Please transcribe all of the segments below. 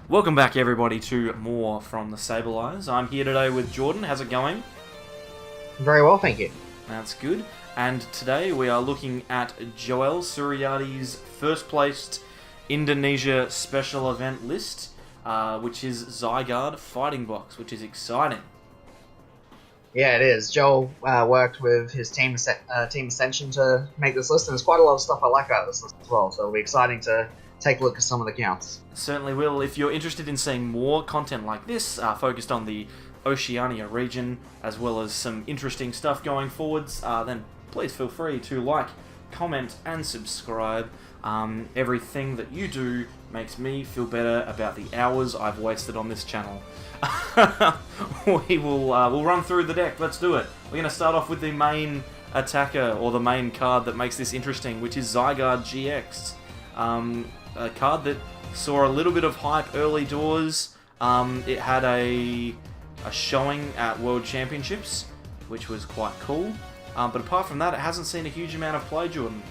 Welcome back, everybody, to more from the Sableyes. I'm here today with Jordan. How's it going? Very well, thank you. That's good. And today we are looking at Joel Suryadi's first-placed Indonesia Special Event list, which is Zygarde Fighting Box, which is exciting. Yeah, it is. Joel worked with his team Ascension to make this list, and there's quite a lot of stuff I like about this list as well, so it'll be exciting to take a look at some of the counts. Certainly will. If you're interested in seeing more content like this, focused on the Oceania region, as well as some interesting stuff going forwards, then please feel free to like, comment, and subscribe. Everything that you do makes me feel better about the hours I've wasted on this channel. We'll run through the deck. Let's do it. We're going to start off with the main attacker, or the main card that makes this interesting, which is Zygarde GX. A card that saw a little bit of hype early doors. It had a showing at World Championships, which was quite cool. But apart from that, it hasn't seen a huge amount of play, Jordan.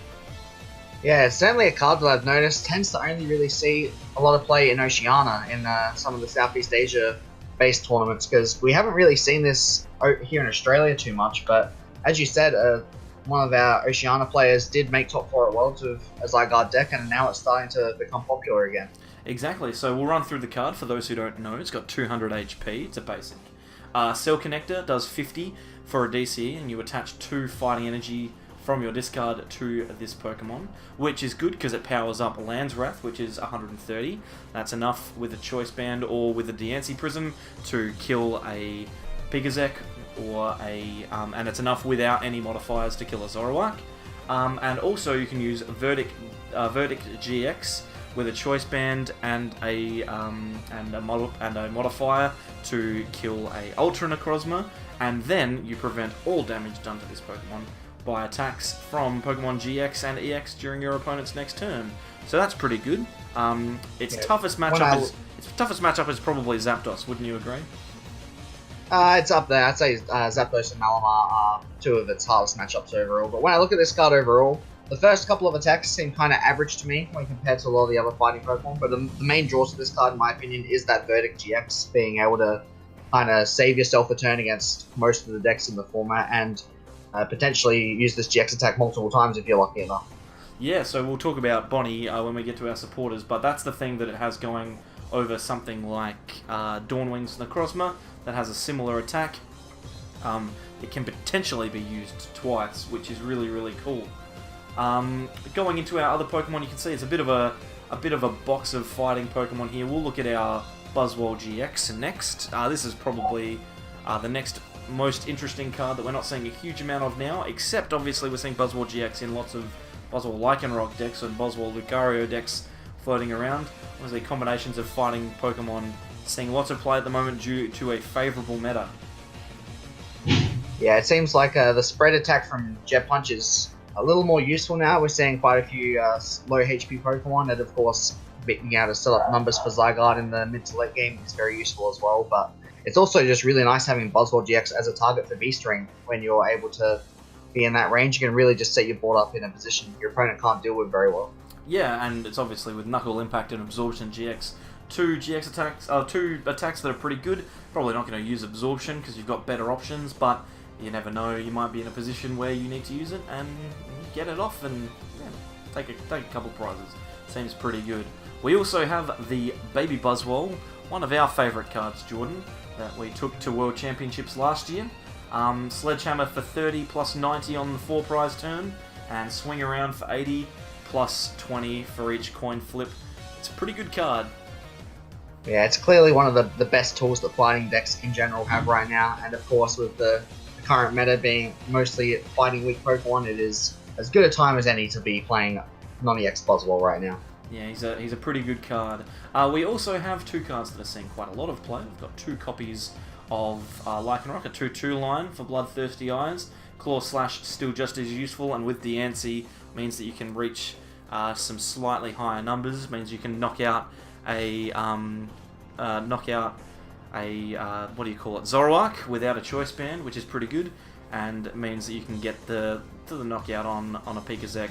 Yeah, it's certainly a card that I've noticed tends to only really see a lot of play in Oceania, in some of the Southeast Asia-based tournaments, because we haven't really seen this here in Australia too much, but as you said, one of our Oceania players did make top 4 at Worlds with a Zygarde deck, and now it's starting to become popular again. Exactly, so we'll run through the card for those who don't know. It's got 200 HP, it's a basic. Cell Connector does 50 for a DC, and you attach 2 fighting energy from your discard to this Pokemon, which is good because it powers up Land's Wrath, which is 130. That's enough with a Choice Band or with a Diancie Prism to kill a Pigazek, or and it's enough without any modifiers to kill a Zoroark. And also you can use Verdict GX with a Choice Band and a modifier to kill a Ultra Necrozma, and then you prevent all damage done to this Pokemon by attacks from Pokemon GX and EX during your opponent's next turn. So that's pretty good. Its toughest matchup is probably Zapdos. Wouldn't you agree? It's up there. I'd say Zapdos and Malamar are 2 of its hardest matchups overall. But when I look at this card overall, the first couple of attacks seem kind of average to me when compared to a lot of the other fighting Pokemon. But the main draws to this card, in my opinion, is that Verdict GX, being able to kind of save yourself a turn against most of the decks in the format, and potentially use this GX attack multiple times if you're lucky enough. Yeah, so we'll talk about Bonnie when we get to our supporters, but that's the thing that it has going over something like Dawnwing's Necrozma that has a similar attack. It can potentially be used twice, which is really, really cool. Going into our other Pokemon, you can see it's a bit of a box of fighting Pokemon here. We'll look at our Buzzwole GX next. This is probably the next most interesting card that we're not seeing a huge amount of now, except obviously we're seeing Buzzwole GX in lots of Buzzwole Lycanroc decks and Buzzwole Lucario decks floating around. Obviously combinations of fighting Pokemon seeing lots of play at the moment due to a favourable meta. Yeah, it seems like the spread attack from Jet Punch is a little more useful now. We're seeing quite a few low HP Pokemon, and of course being able to set up numbers for Zygarde in the mid to late game is very useful as well, but it's also just really nice having Buzzwole GX as a target for V-String. When you're able to be in that range, you can really just set your board up in a position your opponent can't deal with very well. Yeah, and it's obviously with Knuckle Impact and Absorption GX, two attacks that are pretty good. Probably not going to use Absorption because you've got better options, but you never know, you might be in a position where you need to use it and get it off and take a couple prizes. Seems pretty good. We also have the Baby Buzzwole, one of our favourite cards, Jordan, that we took to World Championships last year. Sledgehammer for 30 plus 90 on the 4 prize turn, and Swing Around for 80 plus 20 for each coin flip. It's a pretty good card. Yeah, it's clearly one of the best tools that fighting decks in general have right now, and of course with the current meta being mostly fighting weak Pokemon, it is as good a time as any to be playing non-EX Buzzwole right now. Yeah, he's a pretty good card. We also have 2 cards that are seeing quite a lot of play. We've got 2 copies of Lycanroc, a 2/2 line for Bloodthirsty Eyes. Claw Slash still just as useful, and with Diancie means that you can reach some slightly higher numbers. Means you can knock out a Zoroark without a Choice Band, which is pretty good, and means that you can get the knockout on a Pigazek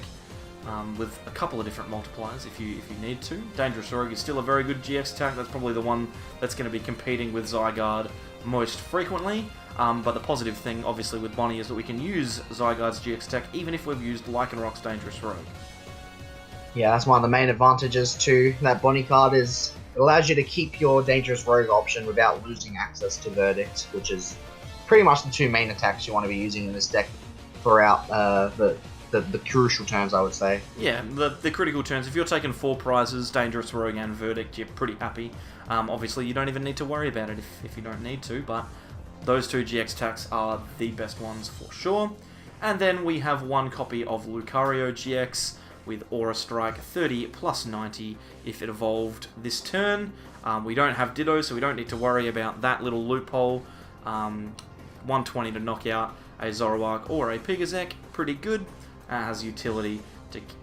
with a couple of different multipliers if you need to. Dangerous Rogue is still a very good GX attack. That's probably the one that's going to be competing with Zygarde most frequently. But the positive thing, obviously, with Bonnie is that we can use Zygarde's GX attack even if we've used Lycanroc's Dangerous Rogue. Yeah, that's one of the main advantages to that Bonnie card is it allows you to keep your Dangerous Rogue option without losing access to Verdict, which is pretty much the two main attacks you want to be using in this deck throughout the crucial turns, I would say. Yeah, the critical turns. If you're taking 4 prizes, Dangerous Rogue and Verdict, you're pretty happy. Obviously, you don't even need to worry about it if you don't need to, but those two GX attacks are the best ones for sure. And then we have one copy of Lucario GX with Aura Strike 30 plus 90 if it evolved this turn. We don't have Ditto, so we don't need to worry about that little loophole. 120 to knock out a Zoroark or a Pigazek, pretty good. Has utility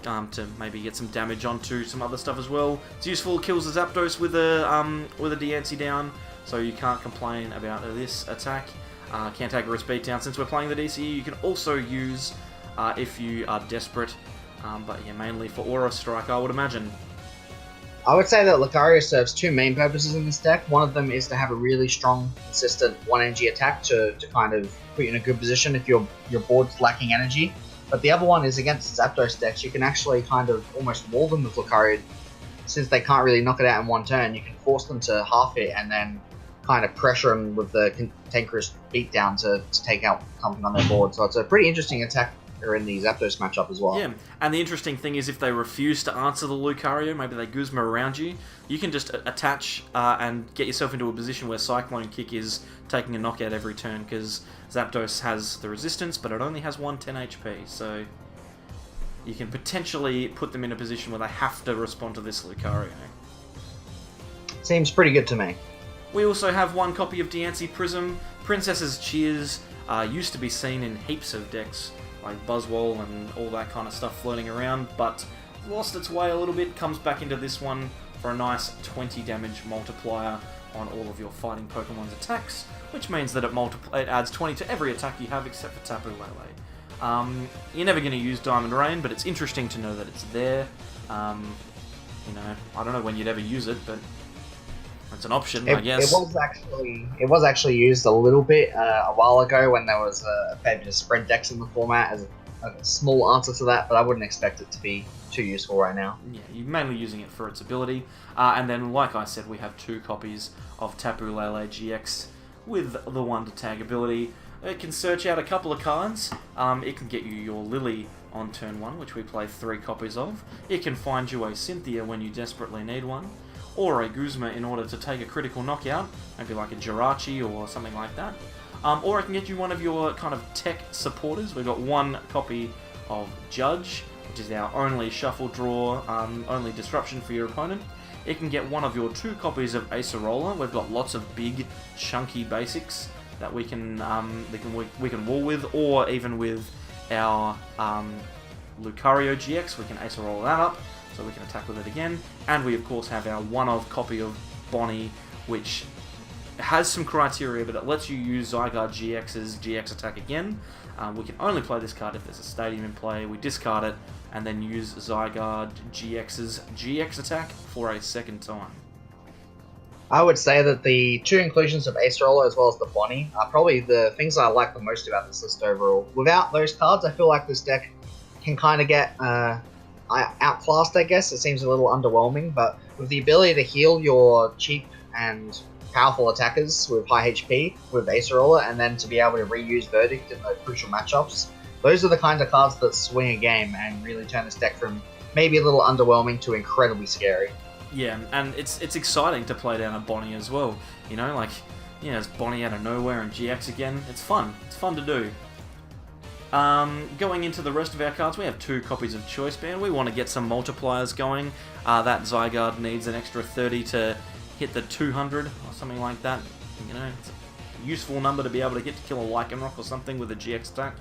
to maybe get some damage onto some other stuff as well. It's useful, kills the Zapdos with a Diancie down, so you can't complain about this attack. Cantankerous Beatdown, since we're playing the DCE, you can also use if you are desperate, but yeah, mainly for Aura Strike, I would imagine. I would say that Lucario serves two main purposes in this deck. One of them is to have a really strong, consistent 1 energy attack to kind of put you in a good position if your board's lacking energy. But the other one is against Zapdos decks, you can actually kind of almost wall them with Lucario. Since they can't really knock it out in one turn, you can force them to half it and then kind of pressure them with the Cantankerous Beatdown to take out something on their board. So it's a pretty interesting attack in the Zapdos matchup as well. Yeah, and the interesting thing is if they refuse to answer the Lucario, maybe they Guzma around you, you can just attach and get yourself into a position where Cyclone Kick is taking a knockout every turn, because Zapdos has the resistance, but it only has 110 HP, so you can potentially put them in a position where they have to respond to this Lucario. Seems pretty good to me. We also have one copy of Diancie Prism. Princess's Cheers used to be seen in heaps of decks, like Buzzwole and all that kind of stuff floating around, but lost its way a little bit, comes back into this one for a nice 20 damage multiplier on all of your fighting Pokemon's attacks, which means that it adds 20 to every attack you have except for Tapu Lele. You're never going to use Diamond Rain, but it's interesting to know that it's there. I don't know when you'd ever use it, but it's an option, I guess. It was actually used a little bit a while ago when there was a fair bit of spread decks in the format as a small answer to that, but I wouldn't expect it to be too useful right now. Yeah, you're mainly using it for its ability. And then, like I said, we have 2 copies of Tapu Lele GX with the 1 to tag ability. It can search out a couple of cards. It can get you your Lily on turn 1, which we play 3 copies of. It can find you a Cynthia when you desperately need one, or a Guzma in order to take a critical knockout, maybe like a Jirachi or something like that. Or it can get you one of your kind of tech supporters. We've got 1 copy of Judge, which is our only shuffle draw, only disruption for your opponent. It can get one of your 2 copies of Acerola. We've got lots of big, chunky basics that we can wall with, or even with our Lucario GX, we can Acerola that up, so we can attack with it again. And we of course have our one-of copy of Bonnie, which has some criteria, but it lets you use Zygarde GX's GX attack again. We can only play this card if there's a stadium in play. We discard it and then use Zygarde GX's GX attack for a second time. I would say that the 2 inclusions of Acerola as well as the Bonnie are probably the things I like the most about this list overall. Without those cards, I feel like this deck can kind of get outclassed, I guess. It seems a little underwhelming, but with the ability to heal your cheap and powerful attackers with high HP with Acerola, and then to be able to reuse Verdict in the crucial matchups, those are the kind of cards that swing a game and really turn this deck from maybe a little underwhelming to incredibly scary. Yeah, and it's exciting to play down a Bonnie as well. It's Bonnie out of nowhere and GX again. It's fun. It's fun to do. Going into the rest of our cards, we have 2 copies of Choice Band. We want to get some multipliers going. That Zygarde needs an extra 30 to hit the 200 or something like that. It's a useful number to be able to get to kill a Lycanroc or something with a GX attack.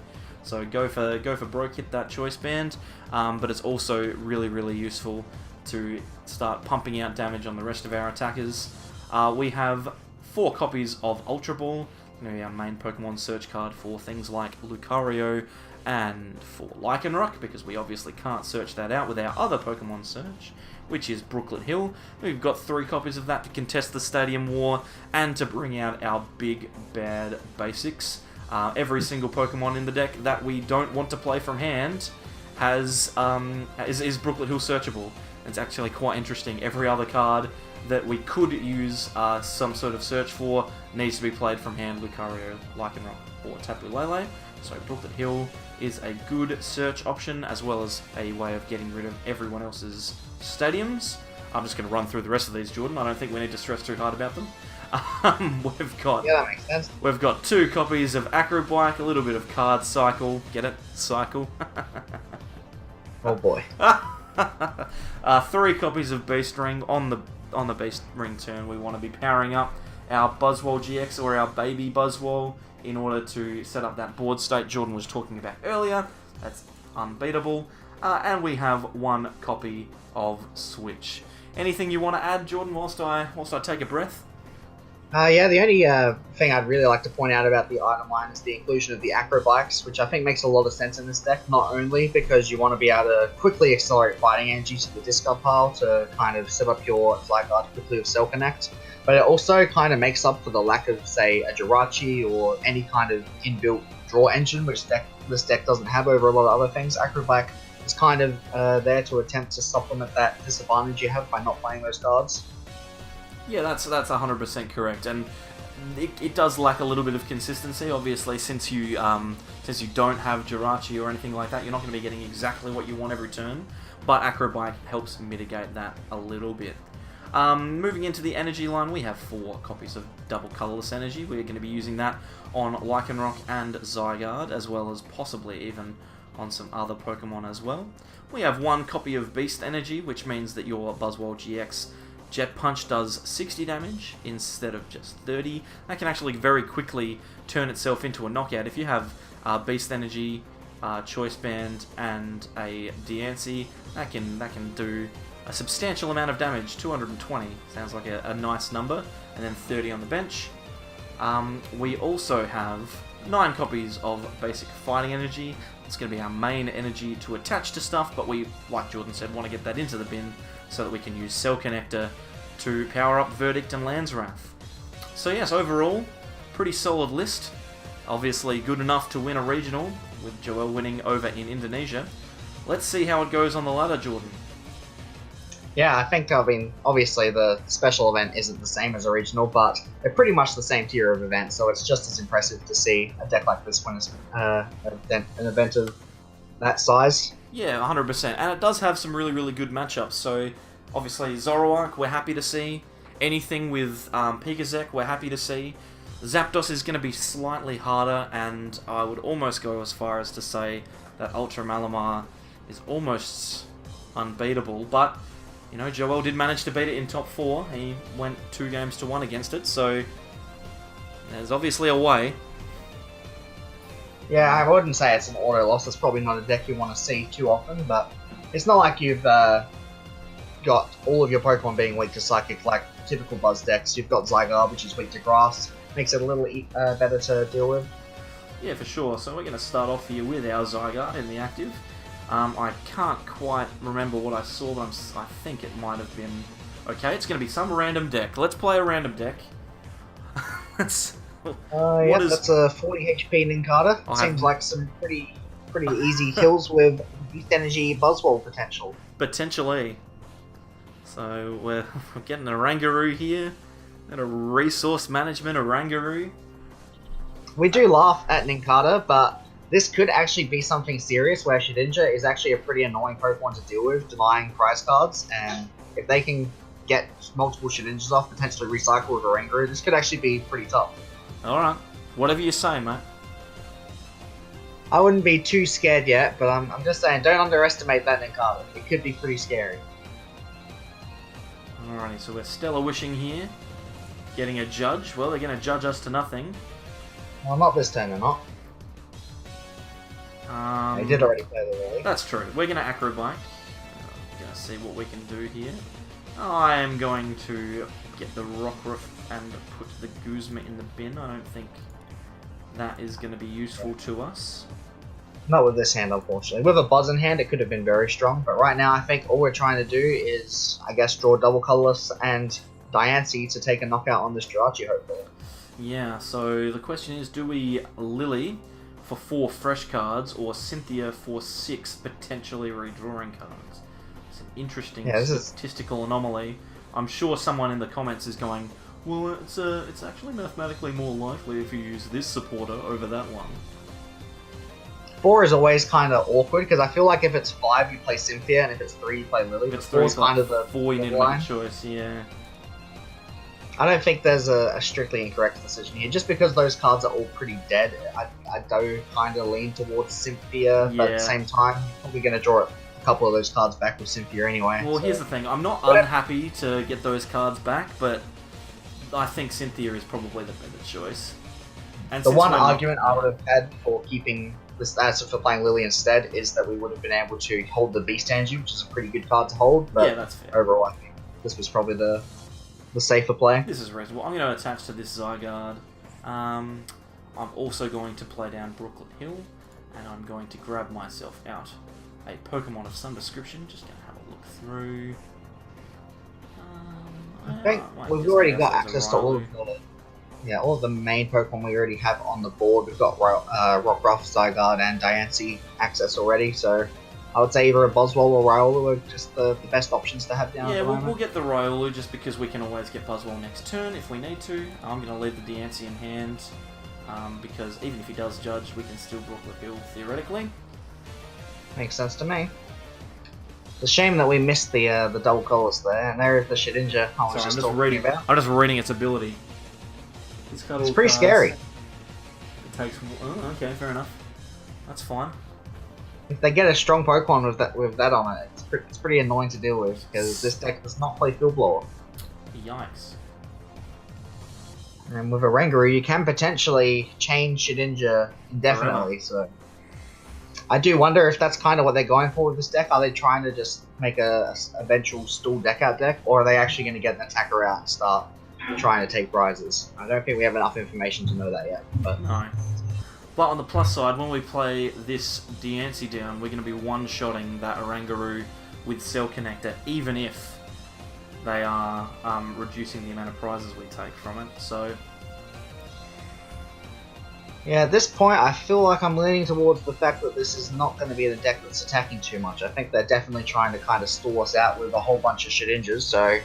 So go for broke, hit that Choice Band. But it's also really, really useful to start pumping out damage on the rest of our attackers. We have 4 copies of Ultra Ball, our main Pokemon search card for things like Lucario And for Lycanroc, because we obviously can't search that out with our other Pokemon search, which is Brooklet Hill, we've got 3 copies of that to contest the Stadium War and to bring out our big bad basics. Every single Pokemon in the deck that we don't want to play from hand is Brooklet Hill searchable. It's actually quite interesting. Every other card that we could use some sort of search for needs to be played from hand. Lucario, Lycanroc, or Tapu Lele. So Brooklet Hill is a good search option, as well as a way of getting rid of everyone else's stadiums. I'm just going to run through the rest of these, Jordan. I don't think we need to stress too hard about them. Yeah, that makes sense. We've got 2 copies of Acrobike, a little bit of Card Cycle. Get it? Cycle. Oh boy. 3 copies of Beast Ring. On the Beast Ring turn, we want to be powering up our Buzzwole GX or our baby Buzzwole in order to set up that board state Jordan was talking about earlier. That's unbeatable. And we have 1 copy of Switch. Anything you want to add, Jordan, whilst I take a breath? Yeah, the only thing I'd really like to point out about the item line is the inclusion of the Acrobikes, which I think makes a lot of sense in this deck, not only because you want to be able to quickly accelerate fighting energy to the discard pile to kind of set up your Zygarde quickly with Cell Connect, but it also kind of makes up for the lack of, say, a Jirachi or any kind of inbuilt draw engine, which this deck doesn't have over a lot of other things. Acrobike is kind of there to attempt to supplement that disadvantage you have by not playing those cards. Yeah, that's 100% correct, and it does lack a little bit of consistency. Obviously, since you don't have Jirachi or anything like that, you're not going to be getting exactly what you want every turn. But Acrobike helps mitigate that a little bit. Moving into the energy line, we have 4 copies of Double Colorless Energy. We're going to be using that on Lycanroc and Zygarde, as well as possibly even on some other Pokemon as well. We have 1 copy of Beast Energy, which means that your Buzzwole GX Jet Punch does 60 damage instead of just 30. That can actually very quickly turn itself into a knockout. If you have Beast Energy, Choice Band, and a Diancie, that can do a substantial amount of damage. 220 sounds like a nice number, and then 30 on the bench. We also have 9 copies of Basic Fighting Energy. It's going to be our main energy to attach to stuff, but we, like Jordan said, want to get that into the bin so that we can use Cell Connector to power up Verdict and Landswrath. So yes, overall, pretty solid list. Obviously good enough to win a regional, with Joel winning over in Indonesia. Let's see how it goes on the ladder, Jordan. Yeah, I think, obviously the special event isn't the same as a regional, but they're pretty much the same tier of event, so it's just as impressive to see a deck like this win an event of that size. Yeah, 100%, and it does have some really, really good matchups, so obviously Zoroark, we're happy to see. Anything with Pikachu, we're happy to see. Zapdos is going to be slightly harder, and I would almost go as far as to say that Ultra Malamar is almost unbeatable, but you know, Joel did manage to beat it in top 4. He went 2 games to 1 against it, so there's obviously a way. Yeah, I wouldn't say it's an auto loss. It's probably not a deck you want to see too often, but it's not like you've got all of your Pokemon being weak to Psychic like typical Buzz decks. You've got Zygarde, which is weak to Grass. Makes it a little better to deal with. Yeah, for sure. So we're going to start off here with our Zygarde in the active. I can't quite remember what I saw, but I think it might have been... Okay, it's going to be some random deck. Let's play a random deck. That's a 40 HP Nincada. Seems like some pretty easy kills with Beast Energy Buzzwole potential. Potentially. So we're getting a Rangaroo here. And a resource management Rangaroo. We do laugh at Nincada, but this could actually be something serious where Shedinja is actually a pretty annoying Pokemon to deal with, denying prize cards, and if they can get multiple Shedinjas off, potentially recycle with a Rangaroo, this could actually be pretty tough. Alright, whatever you say, mate. I wouldn't be too scared yet, but I'm just saying, don't underestimate that Nincada. It could be pretty scary. Alrighty, so we're Stellar Wishing here. Getting a judge. Well, they're going to judge us to nothing. Well, not this turn, they're not. They did already play the rally. That's true. We're going to Acrobike. Going to see what we can do here. I am going to get the Rockruff and put the Guzma in the bin. I don't think that is going to be useful to us. Not with this hand, unfortunately. With a Buzz in hand, it could have been very strong, but right now I think all we're trying to do is, I guess, draw double colorless and Diancie to take a knockout on this Jirachi, hopefully. Yeah, so the question is, do we Lily for 4 fresh cards, or Cynthia for 6 potentially redrawing cards? It's an interesting statistical anomaly. I'm sure someone in the comments is going, well, it's actually mathematically more likely if you use this supporter over that one. 4 is always kind of awkward, because I feel like if it's 5, you play Cynthia, and if it's 3, you play Lily. If it's 3, it's kind of the 4, you need to make a choice, yeah. I don't think there's a strictly incorrect decision here. Just because those cards are all pretty dead, I do kind of lean towards Cynthia, but at the same time, you're probably going to draw a couple of those cards back with Cynthia anyway. Well, here's the thing. I'm not unhappy to get those cards back, but I think Cynthia is probably the better choice. And the one argument I would have had for keeping this for playing Lily instead is that we would have been able to hold the Beast Angie, which is a pretty good card to hold. But yeah, that's fair. Overall, I think this was probably the safer play. This is reasonable. I'm going to attach to this Zygarde. I'm also going to play down Brooklyn Hill, and I'm going to grab myself out a Pokemon of some description. Just going to have a look through. I think we've already got access to all of the main Pokemon we already have on the board. We've got Rockruff, Zygarde, and Diancie access already, so I would say either a Buzzwole or Riolu are just the best options to have down at the moment. We'll get the Riolu just because we can always get Buzzwole next turn if we need to. I'm going to leave the Diancie in hand because even if he does judge, we can still Brooklyn Hill theoretically. Makes sense to me. It's a shame that we missed the double colors there, and there is the Shedinja I was just talking about. I'm just reading its ability. It's pretty scary. It takes... Oh, okay, fair enough. That's fine. If they get a strong Pokemon with that on it, it's pretty annoying to deal with, because this deck does not play Field Blower. Yikes. And with a Rangaroo, you can potentially chain Shedinja indefinitely, so... I do wonder if that's kind of what they're going for with this deck. Are they trying to just make a eventual stall deck-out deck, or are they actually going to get an attacker out and start trying to take prizes? I don't think we have enough information to know that yet. But no. But on the plus side, when we play this Diancie down, we're going to be one-shotting that Oranguru with Cell Connector, even if they are reducing the amount of prizes we take from it. So, yeah, at this point, I feel like I'm leaning towards the fact that this is not going to be the deck that's attacking too much. I think they're definitely trying to kind of stall us out with a whole bunch of Shedinjas. So,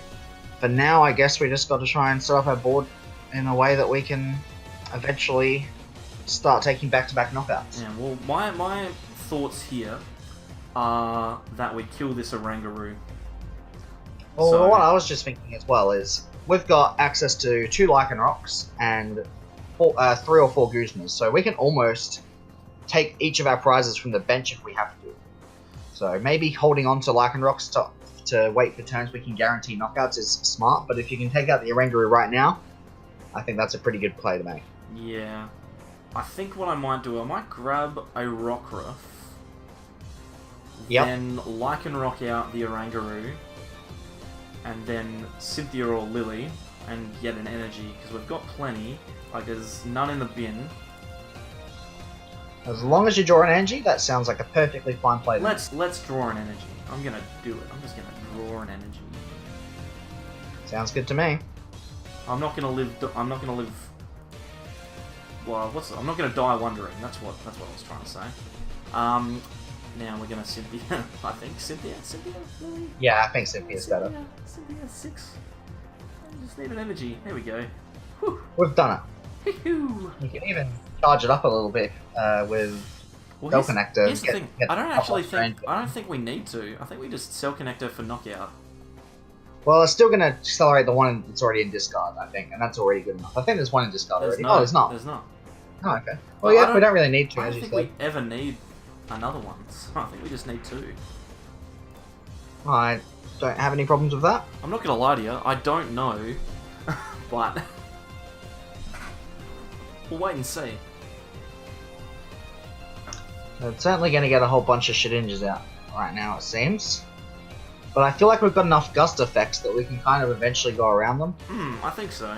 for now, I guess we just got to try and set up our board in a way that we can eventually start taking back-to-back knockouts. Yeah, well, my thoughts here are that we kill this Oranguru. Well, so, what I was just thinking as well is we've got access to 2 Lycanrocs and 3 or 4 Guzmas, so we can almost take each of our prizes from the bench if we have to. So maybe holding on to Lycanrocs to wait for turns we can guarantee knockouts is smart, but if you can take out the Oranguru right now, I think that's a pretty good play to make. Yeah. I think what I might do, I might grab a Rockruff, then Lycanroc out the Oranguru, and then Cynthia or Lily, and get an energy, because we've got plenty. Like, there's none in the bin. As long as you draw an energy, that sounds like a perfectly fine play. Let's draw an energy. I'm gonna do it. I'm just gonna draw an energy. Sounds good to me. I'm not gonna live. Well, I'm not gonna die wondering. That's what I was trying to say. Now we're gonna Cynthia. I think Cynthia. Lily? Yeah, I think Cynthia's better. Cynthia 6. I just need an energy. There we go. Whew. We've done it. You can even charge it up a little bit with Cell Connector. Here's the thing. I don't think we need to. I think we just Cell Connector for knockout. Well, it's still going to accelerate the one that's already in discard, I think, and that's already good enough. I think there's one in discard already. No, there's not. There's not. Oh, okay. Well, yeah, we don't really need to. I don't think we ever need another one. So I think we just need 2. I don't have any problems with that. I'm not going to lie to you. I don't know, but we'll wait and see. We're certainly going to get a whole bunch of Shedinjas out right now, it seems. But I feel like we've got enough gust effects that we can kind of eventually go around them. I think so.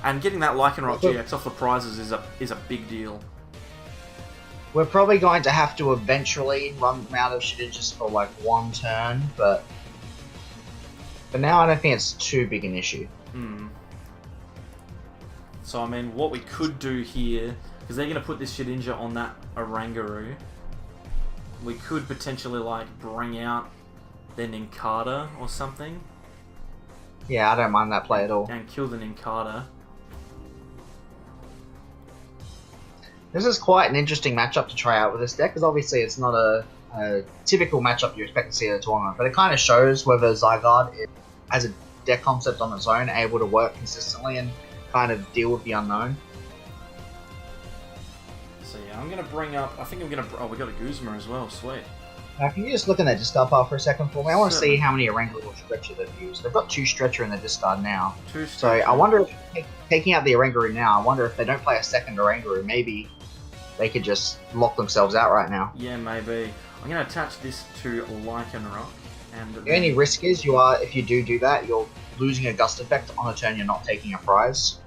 And getting that Lycanroc GX off the prizes is a big deal. We're probably going to have to eventually run them out of Shedinjas for like one turn, but for now I don't think it's too big an issue. So I mean, what we could do here, because they're going to put this Shedinja on that Oranguru, we could potentially like bring out their Ninkata or something. Yeah, I don't mind that play at all. And kill the Ninkata. This is quite an interesting matchup to try out with this deck, because obviously it's not a typical matchup you expect to see at a tournament, but it kind of shows whether Zygarde is, as a deck concept on its own, able to work consistently and kind of deal with the unknown. So yeah, I'm going to bring up, I think I'm going to, oh, we got a Guzma as well, sweet. Now, can you just look in that discard pile for a second for me? I want to see how many Oranguru or Stretcher they've used. They've got 2 Stretcher in the discard now. So I wonder if, taking out the Oranguru now, I wonder if they don't play a second Oranguru, maybe they could just lock themselves out right now. Yeah, maybe. I'm going to attach this to Lycanroc. And the only risk is if you do that, you're losing a Gust Effect on a turn you're not taking a prize.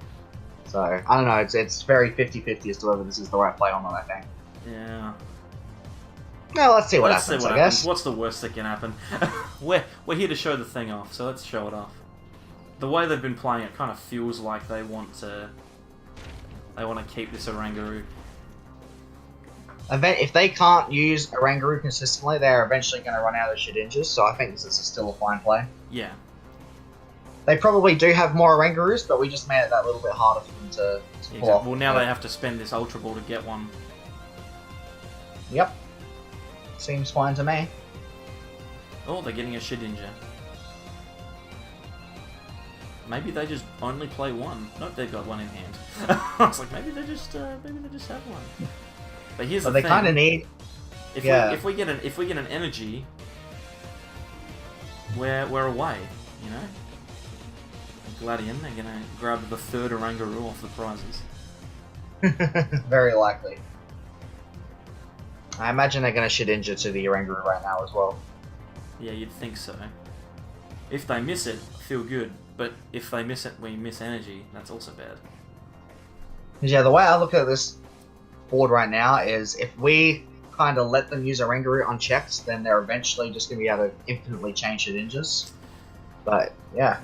So, I don't know, it's very 50-50 as to whether this is the right play or not, I think. Yeah. Well, let's see what happens, I guess. What's the worst that can happen? We're here to show the thing off, so let's show it off. The way they've been playing it kind of feels like they want to keep this Oranguru. If they can't use Oranguru consistently, they're eventually going to run out of Shedinjas, so I think this is still a fine play. Yeah. They probably do have more Orangurus, but we just made it that little bit harder for them to pull off. Well, now they have to spend this Ultra Ball to get one. Yep. Seems fine to me. Oh, they're getting a Shedinja. Maybe they just only play one. Nope, they've got one in hand. I was like, maybe they just have one. But here's the thing. They kind of need. If we get an energy, we're away. You know. Gladian, they're gonna grab the 3rd Oranguru off the prizes. Very likely. I imagine they're going to Shedinja to the Oranguru right now as well. Yeah, you'd think so. If they miss it, feel good. But if they miss it, we miss energy. That's also bad. Yeah, the way I look at this board right now is if we kind of let them use Oranguru unchecked, then they're eventually just going to be able to infinitely change Shedinjas. But, yeah.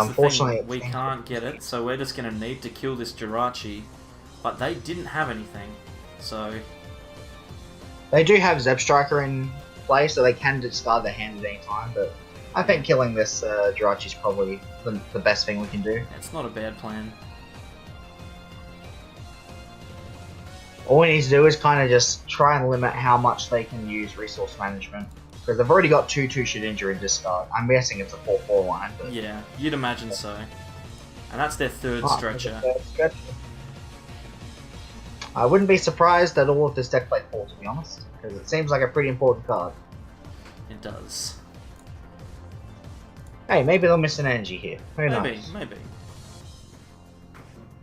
Unfortunately, we can't get it, so we're just going to need to kill this Jirachi. But they didn't have anything, so... They do have Zeb Striker in play, so they can discard their hand at any time, but I think killing this Jirachi is probably the best thing we can do. It's not a bad plan. All we need to do is kind of just try and limit how much they can use resource management. Because they've already got 2 Shedinja in discard. I'm guessing it's a 4-4 line. But... Yeah, you'd imagine so. And that's their 3rd Stretcher. I wouldn't be surprised that all of this deck played 4, to be honest. Because it seems like a pretty important card. It does. Hey, maybe they'll miss an energy here. Who knows? Maybe.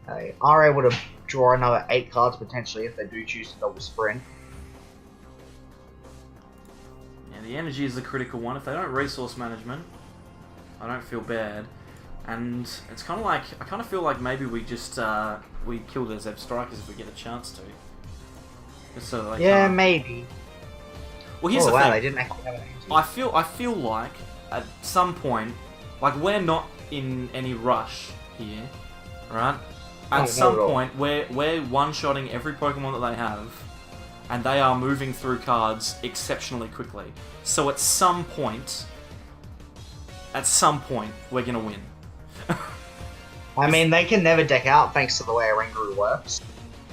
They are able to draw another 8 cards potentially if they do choose to double sprint. Yeah, the energy is the critical one. If they don't resource management, I don't feel bad. And it's kind of like, I kind of feel like maybe we just, we kill the Zeb Strikers if we get a chance to. Just so they can't... maybe. Well, here's the thing. They didn't actually have an energy. I feel like, at some point, like, we're not in any rush here, right? At some point, we're one-shotting every Pokemon that they have, and they are moving through cards exceptionally quickly. So at some point, we're gonna win. I mean, they can never deck out thanks to the way Oranguru works.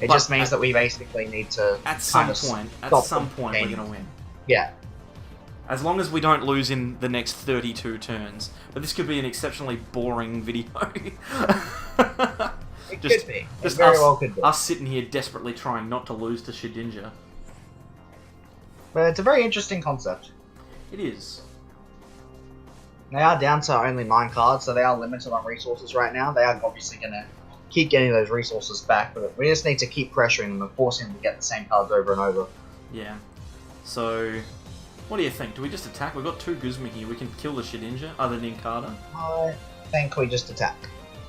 It just means that we basically need to at some point, we're gonna win. Yeah. As long as we don't lose in the next 32 turns. But this could be an exceptionally boring video. It could be. It very well could be. Us sitting here desperately trying not to lose to Shedinja. But it's a very interesting concept. It is. They are down to only 9 cards, so they are limited on resources right now. They are obviously going to keep getting those resources back, but we just need to keep pressuring them and forcing them to get the same cards over and over. Yeah. So, what do you think? Do we just attack? We've got 2 Guzma here. We can kill the Shedinja, other than Ninkata. I think we just attack.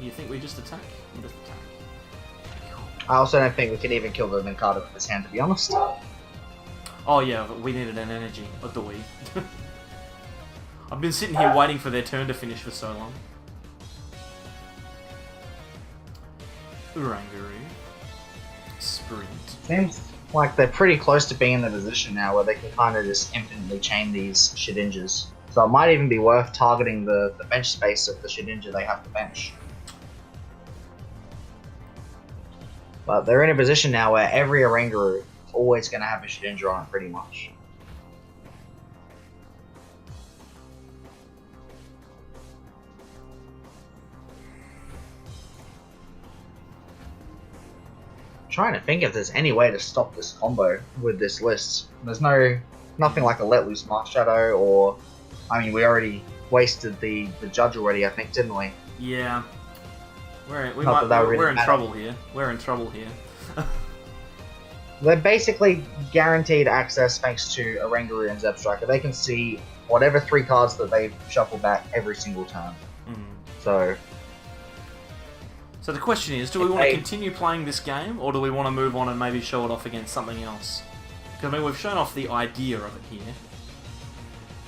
You think we just attack? We'll just attack. I also don't think we can even kill the Ninkata with his hand, to be honest. Oh yeah, but we needed an energy. What do we? I've been sitting here waiting for their turn to finish for so long. Oranguru. Sprint. Seems like they're pretty close to being in the position now where they can kind of just infinitely chain these Shedinjas. So it might even be worth targeting the bench space of the Shedinja they have to bench. But they're in a position now where every Oranguru is always going to have a Shedinja on it pretty much. Trying to think if there's any way to stop this combo with this list. There's nothing like a let loose Mark Shadow, or I mean we already wasted the judge already, I think, didn't we? Yeah. We're in Really trouble here. We're in trouble here. They're basically guaranteed access thanks to Oranguru and Zebstrika. They can see whatever 3 cards that they shuffle back every single turn. So the question is, do we want to continue playing this game, or do we want to move on and maybe show it off against something else? Because I mean, we've shown off the idea of it here.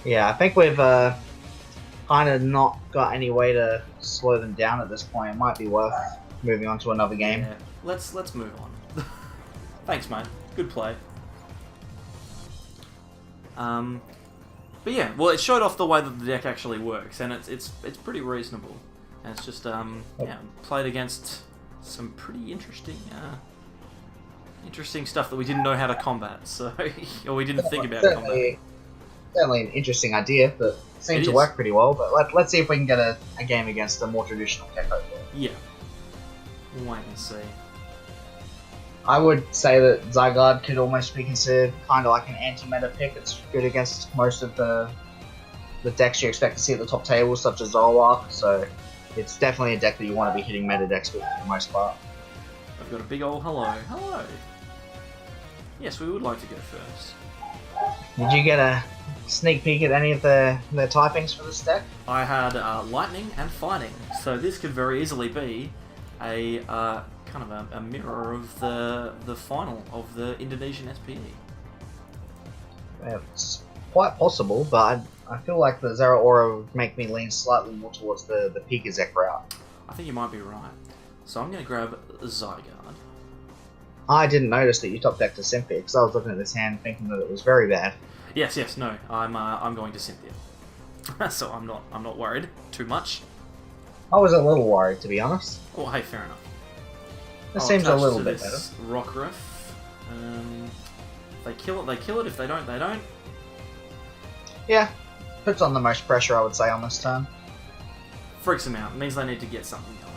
Yeah, I think we've kind of not got any way to slow them down at this point. It might be worth moving on to another game. Yeah, let's move on. Thanks, mate. Good play. But yeah, well, it showed off the way that the deck actually works, and it's pretty reasonable. And it's just yeah, played against some pretty interesting stuff that we didn't know how to combat, so or we didn't think about combat. Certainly an interesting idea that seemed to work pretty well. But let's see if we can get a game against a more traditional Keko. Yeah, we'll wait and see. I would say that Zygarde could almost be considered kind of like an anti-meta pick. It's good against most of the decks you expect to see at the top tables, such as Zoroark, so it's definitely a deck that you want to be hitting meta decks with for the most part. I've got a big old hello. Hello! Yes, we would like to go first. Did you get a sneak peek at any of the typings for this deck? I had lightning and fighting, so this could very easily be a kind of a mirror of the final of the Indonesian SPE. It's quite possible, but I feel like the Zeraora would make me lean slightly more towards the Pikachu route. I think you might be right. So I'm going to grab Zygarde. I didn't notice that you top decked to Cynthia, because I was looking at this hand thinking that it was very bad. Yes, no, I'm going to Cynthia. So I'm not worried too much. I was a little worried, to be honest. Oh, hey, fair enough. This seems a little bit better. Rockruff. If they kill it, they kill it. If they don't, they don't. Yeah, puts on the most pressure, I would say, on this turn. Freaks them out. It means they need to get something going.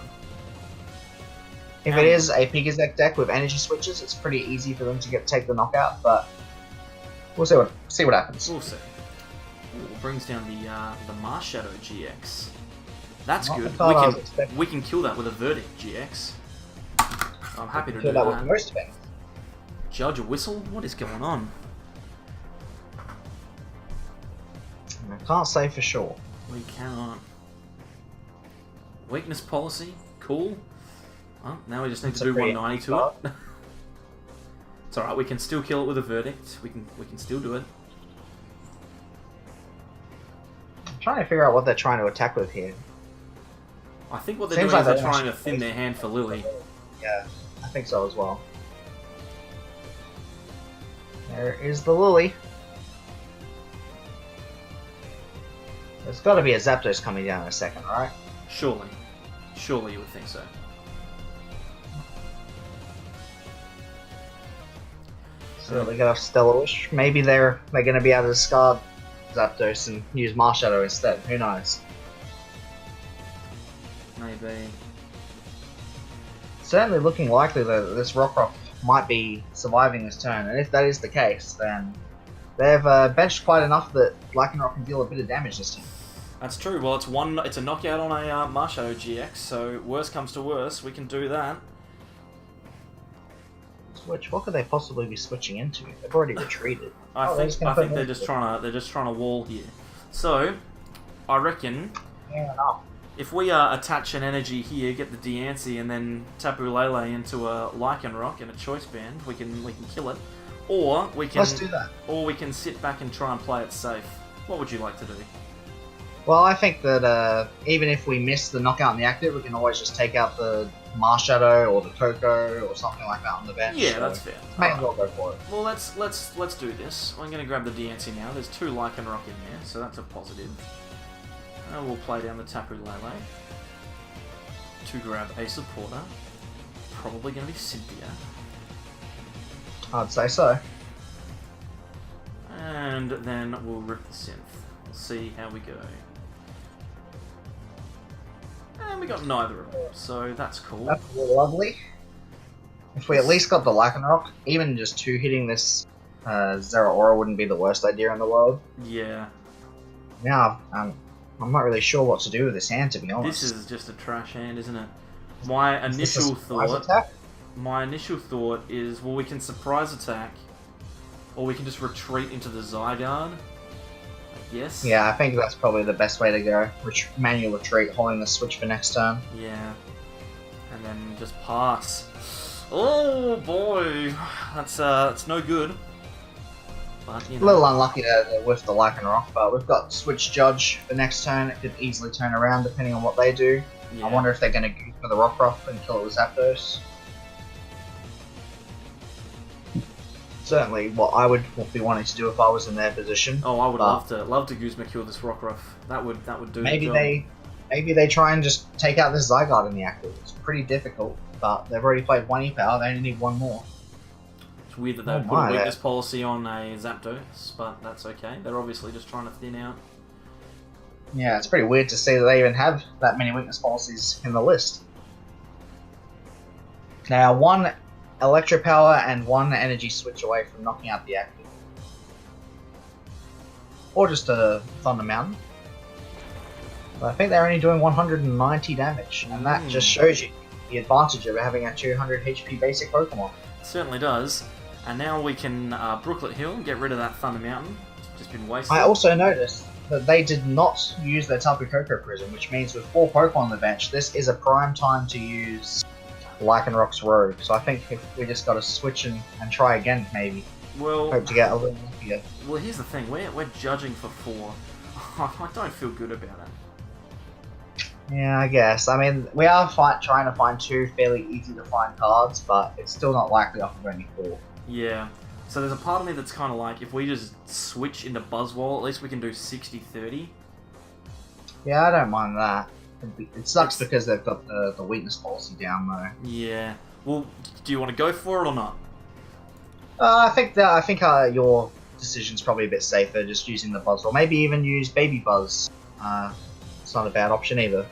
If it is a Pikachu deck with energy switches, it's pretty easy for them to take the knockout, but we'll see what happens. We'll see. Ooh, brings down the Marshadow GX. That's good. We can kill that with a Verdict GX. I'm happy to do that. With most things. Judge a whistle? What is going on? I can't say for sure. We cannot. Weakness policy? Cool. Well, now we just need to do 190 to it. It's alright, we can still kill it with a Verdict. We can still do it. I'm trying to figure out what they're trying to attack with here. I think what they're doing is they're trying to thin their hand for Lily. Yeah, I think so as well. There is the Lily. There's got to be a Zapdos coming down in a second, right? Surely. Surely you would think so. So they got a Stellar Wish. Maybe they're going to be able to discard Zapdos and use Marshadow instead. Who knows? Maybe. Certainly looking likely that this Rockruff might be surviving this turn, and if that is the case, then they've benched quite enough that Lycanroc can deal a bit of damage this turn. That's true. Well, it's a knockout on a Marshadow GX, so worst comes to worst, we can do that. Switch. What could they possibly be switching into? They've already retreated. I think they're just trying to wall here. So, I reckon if we attach an energy here, get the Diancie, and then Tapu Lele into a Lycanroc and a Choice Band, we can kill it. Or we can. Let's do that. Or we can sit back and try and play it safe. What would you like to do? Well, I think that even if we miss the knockout in the active, we can always just take out the Marshadow or the Coco or something like that on the bench. Yeah, so that's fair. May as well go for it. Well, let's do this. I'm going to grab the DNC now. There's 2 Lycanroc in there, so that's a positive. And we'll play down the Tapu Lele to grab a supporter. Probably going to be Cynthia. I'd say so. And then we'll rip the Synth. We'll see how we go. And we got neither of them, so that's cool. That's lovely. If we at least got the Lycanroc, even just 2 hitting this Zeraora wouldn't be the worst idea in the world. Yeah. Now, I'm not really sure what to do with this hand, to be honest. This is just a trash hand, isn't it? My Is this a initial surprise thought... attack? My initial thought is, well, we can surprise attack, or we can just retreat into the Zygarde. I guess. Yeah, I think that's probably the best way to go. Manual retreat, holding the switch for next turn. Yeah. And then just pass. Oh boy, that's no good. But you know. A little unlucky to whiff the Lycanroc, but we've got Switch Judge for next turn. It could easily turn around depending on what they do. Yeah. I wonder if they're going to go for the Rockruff and kill it with Zapdos. Certainly what I would be wanting to do if I was in their position. Oh, I would love to Guzma kill this Rockruff. That would do. Maybe the job. maybe they try and just take out this Zygarde in the active. It's pretty difficult, but they've already played 1 E-Power, they only need 1 more. It's weird that they put a weakness policy on a Zapdos, but that's okay. They're obviously just trying to thin out. Yeah, it's pretty weird to see that they even have that many weakness policies in the list. Now, 1 Electro Power and 1 Energy Switch away from knocking out the active. Or just a Thunder Mountain. But I think they're only doing 190 damage, and that just shows you the advantage of having a 200 HP basic Pokemon. It certainly does. And now we can Brooklet Hill and get rid of that Thunder Mountain. It's just been wasted. I also noticed that they did not use their Tapu Koko Prism, which means with 4 Pokemon on the bench, this is a prime time to use Lycanroc's Rogue. So I think if we just got to switch and try again, maybe. Well, hope to get a little luckier. Well, here's the thing. We're judging for 4. I don't feel good about it. Yeah, I guess. I mean, we are trying to find 2 fairly easy to find cards, but it's still not likely off of only 4. Yeah. So there's a part of me that's kind of like, if we just switch into Buzzwole, at least we can do 60-30. Yeah, I don't mind that. It sucks because they've got the weakness policy down, though. Yeah. Well, do you want to go for it or not? I think your decision's probably a bit safer, just using the Buzzwole. Maybe even use Baby Buzz. It's not a bad option either.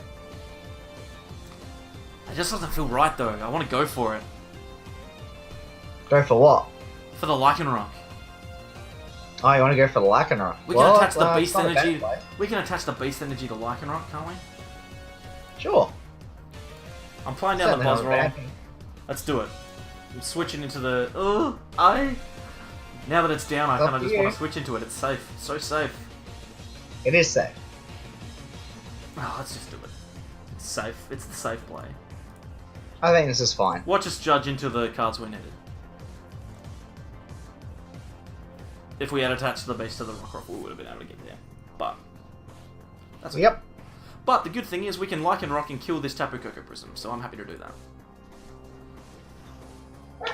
It just doesn't feel right, though. I want to go for it. Go for what? For the Lycanroc. Oh, you want to go for the Lycanroc? We can attach the Beast Energy. We can attach the Beast Energy to Lycanroc, can't we? Sure. I'm playing down the Buzzwole. Let's do it. I'm switching into the... Now that it's down, I kind of just want to switch into it. It's safe. It's so safe. It is safe. Oh, let's just do it. It's safe. It's the safe play. I think this is fine. Watch us judge into the cards we needed. If we had attached the base to the Rockruff, we would have been able to get there. But... that's okay. Yep. But the good thing is we can Lycanroc and kill this Tapu Koko Prism, so I'm happy to do that.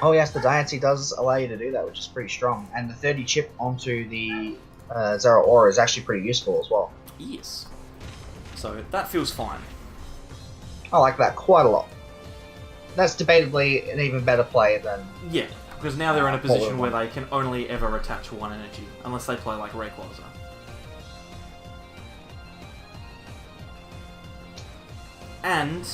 Oh yes, the Diancie does allow you to do that, which is pretty strong. And the 30 chip onto the Zeraora is actually pretty useful as well. Yes. So that feels fine. I like that quite a lot. That's debatably an even better play than... Yeah, because now they're in a position where they can only ever attach 1 energy, unless they play like Rayquaza. And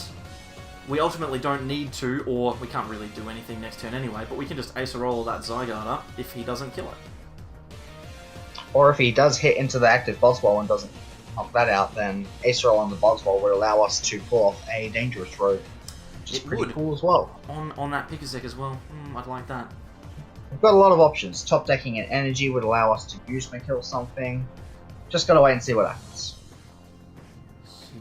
we ultimately don't need to, or we can't really do anything next turn anyway, but we can just Ace Roll that Zygarde up if he doesn't kill it. Or if he does hit into the active Buzzwole and doesn't knock that out, then Ace Roll on the Buzzwole would allow us to pull off a dangerous road, which is pretty cool as well. On that Pikazek as well. I'd like that. We've got a lot of options. Top decking and energy would allow us to use and kill something. Just gotta wait and see what happens.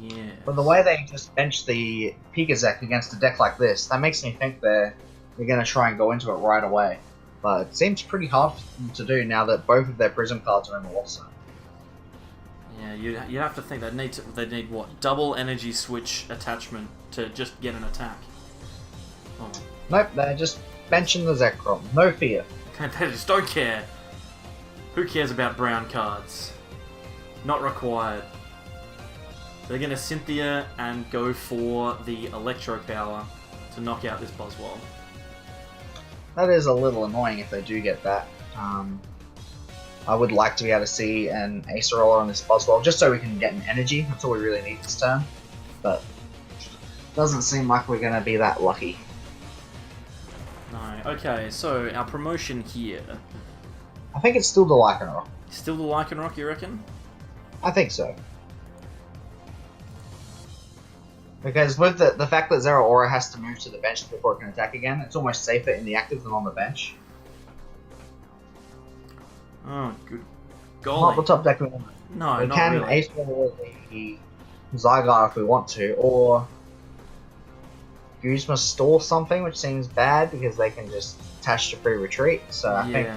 Yeah. But the way they just bench the Pikazek against a deck like this, that makes me think they're going to try and go into it right away. But it seems pretty hard for them to do now that both of their prism cards are in the lost zone. Yeah, you have to think they need what, double energy switch attachment to just get an attack. Oh. Nope, they're just benching the Zekrom. No fear. They just don't care. Who cares about brown cards? Not required. They're gonna Cynthia and go for the Electro Power to knock out this Buzzwole. That is a little annoying if they do get that. I would like to be able to see an Acerola on this Buzzwole, just so we can get an energy. That's all we really need this turn. But doesn't seem like we're going to be that lucky. No. Okay, so our promotion here. I think it's still the Lycanroc. Still the Lycanroc, you reckon? I think so. Because with the fact that Zeraora has to move to the bench before it can attack again, it's almost safer in the active than on the bench. Oh, good Not golly. the top deck we want. No, We not can really. Ace Roll the Zygarde if we want to, or Guzma store something, which seems bad because they can just attach to free retreat. So I think,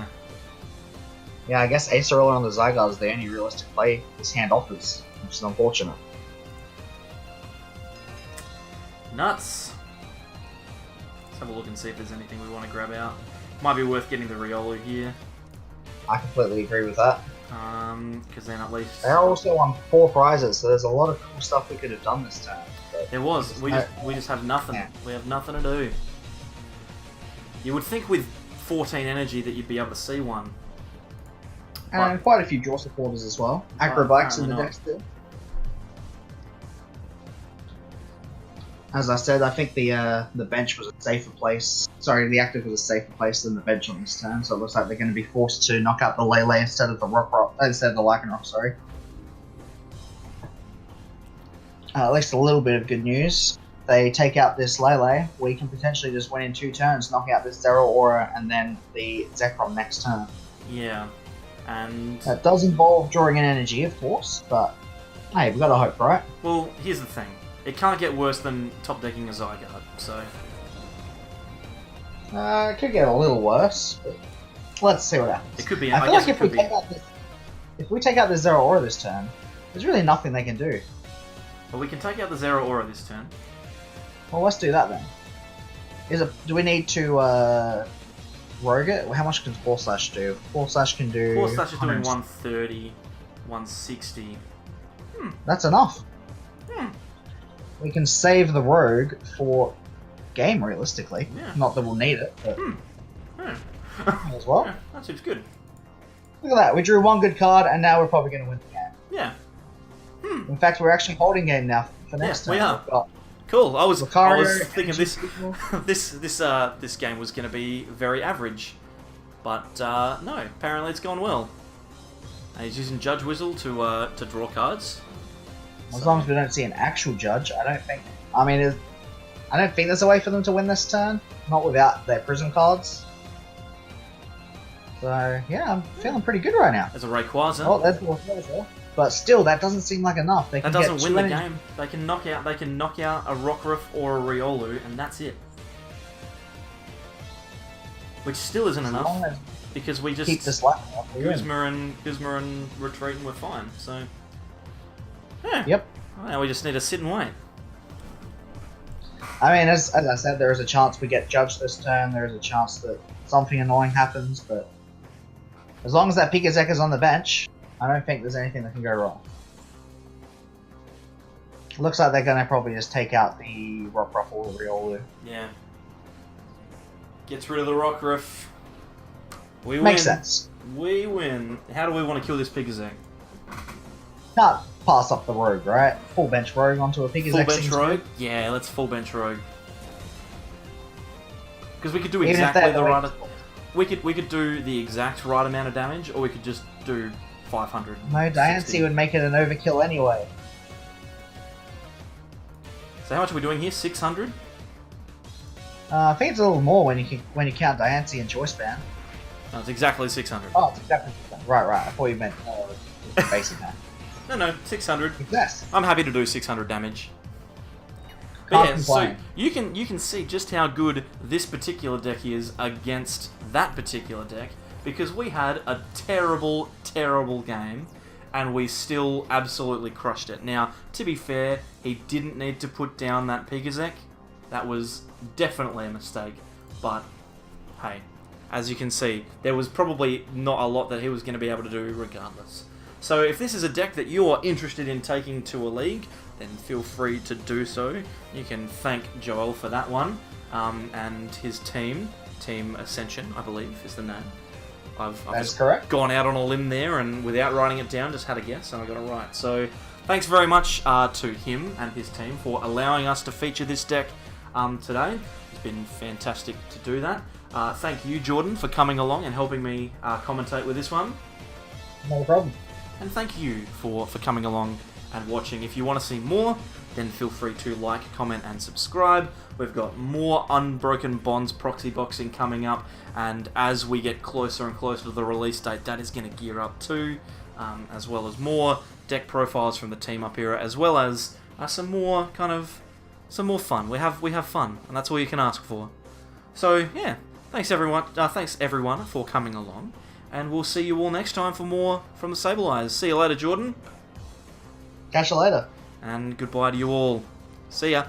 yeah, I guess Ace Roller on the Zygarde is the only realistic play this hand offers, which is unfortunate. Nuts. Let's have a look and see if there's anything we want to grab out. Might be worth getting the Riolu here. I completely agree with that. Because then at least... They're also on 4 prizes, so there's a lot of cool stuff we could have done this turn. There was. We just have nothing. Yeah. We have nothing to do. You would think with 14 energy that you'd be able to see one. And quite a few draw supporters as well. But Acrobikes in the apparently deck still. As I said, I think the bench was a safer place. Sorry, the active was a safer place than the bench on this turn. So it looks like they're going to be forced to knock out the Lele instead of the Lycanroc. Sorry. At least a little bit of good news. They take out this Lele, we can potentially just win in 2 turns, knock out this Zeraora, and then the Zekrom next turn. Yeah. And... That does involve drawing in energy, of course, but hey, we've got to hope, right? well, here's the thing. It can't get worse than top decking a Zygarde, so... It could get a little worse, but let's see what happens. It could be. I feel guess like if we take out this Zeraora this turn, there's really nothing they can do. But we can take out the Zeraora this turn. Well, let's do that then. Do we need to rogue it? How much can Force Slash do? Force Slash can do... Force Slash is doing 130, 160. That's enough. Hmm. We can save the rogue for game, realistically. Yeah. Not that we'll need it, but as well. Yeah, that seems good. Look at that. We drew 1 good card, and now we're probably going to win the game. Yeah. In fact, we're actually holding game now for next Yeah, we turn. are. We've got Cool. I was Lucario, thinking this Lucario. this game was going to be very average, but no. Apparently, it's gone well. He's using Judge Whistle to draw cards. As long as we don't see an actual judge, I don't think. I mean, I don't think there's a way for them to win this turn. Not without their prism cards. So yeah, I'm feeling pretty good right now. There's a Rayquaza. Oh, that's Rayquaza. But still, that doesn't seem like enough. They That can doesn't get win 2 the energy. game. They can knock out a Rockruff or a Riolu, and that's it. Which still isn't As long enough as because we just keep this light up, we win. Guzma and retreat and we're fine. So yeah. Yep. Now we just need to sit and wait. I mean, as I said, there is a chance we get judged this turn. There is a chance that something annoying happens, but as long as that Pikazek is on the bench, I don't think there's anything that can go wrong. Looks like they're going to probably just take out the Rockruff or Riolu. Yeah. Gets rid of the Rockruff. We Makes win. sense. We win. How do we want to kill this Pikazek? Can't pass up the Rogue, right? Full bench Rogue onto a Pikazek. Full bench seems Rogue? good. Yeah, let's full bench Rogue. Because we could do Even if exactly they're the like- right... We could do the exact right amount of damage, or we could just do 500. No, Diancie would make it an overkill anyway. So how much are we doing here? 600? I think it's a little more when you count Diancie and Choice Band. No, it's exactly 600. Oh, it's exactly right. I thought you meant basic that. No, 600. Yes. I'm happy to do 600 damage. Can't yeah, so complain. you can see just how good this particular deck is against that particular deck, because we had a terrible, terrible game, and we still absolutely crushed it. Now, to be fair, he didn't need to put down that Pigazek. That was definitely a mistake, but hey, as you can see, there was probably not a lot that he was going to be able to do regardless. So if this is a deck that you're interested in taking to a league, then feel free to do so. You can thank Joel for that one, and his team, Team Ascension, I believe, is the name. I've That's just correct. gone out on a limb there, and without writing it down, just had a guess, and I got it right. So thanks very much to him and his team for allowing us to feature this deck today. It's been fantastic to do that. Thank you, Jordan, for coming along and helping me commentate with this one. No problem. And thank you for coming along and watching. If you want to see more, then feel free to like, comment, and subscribe. We've got more Unbroken Bonds proxy boxing coming up, and as we get closer and closer to the release date, that is going to gear up too, as well as more deck profiles from the team up here, as well as some more fun. We have fun, and that's all you can ask for. So yeah, thanks everyone for coming along, and we'll see you all next time for more from the Sable Eyes. See you later, Jordan. Catch you later. And goodbye to you all. See ya.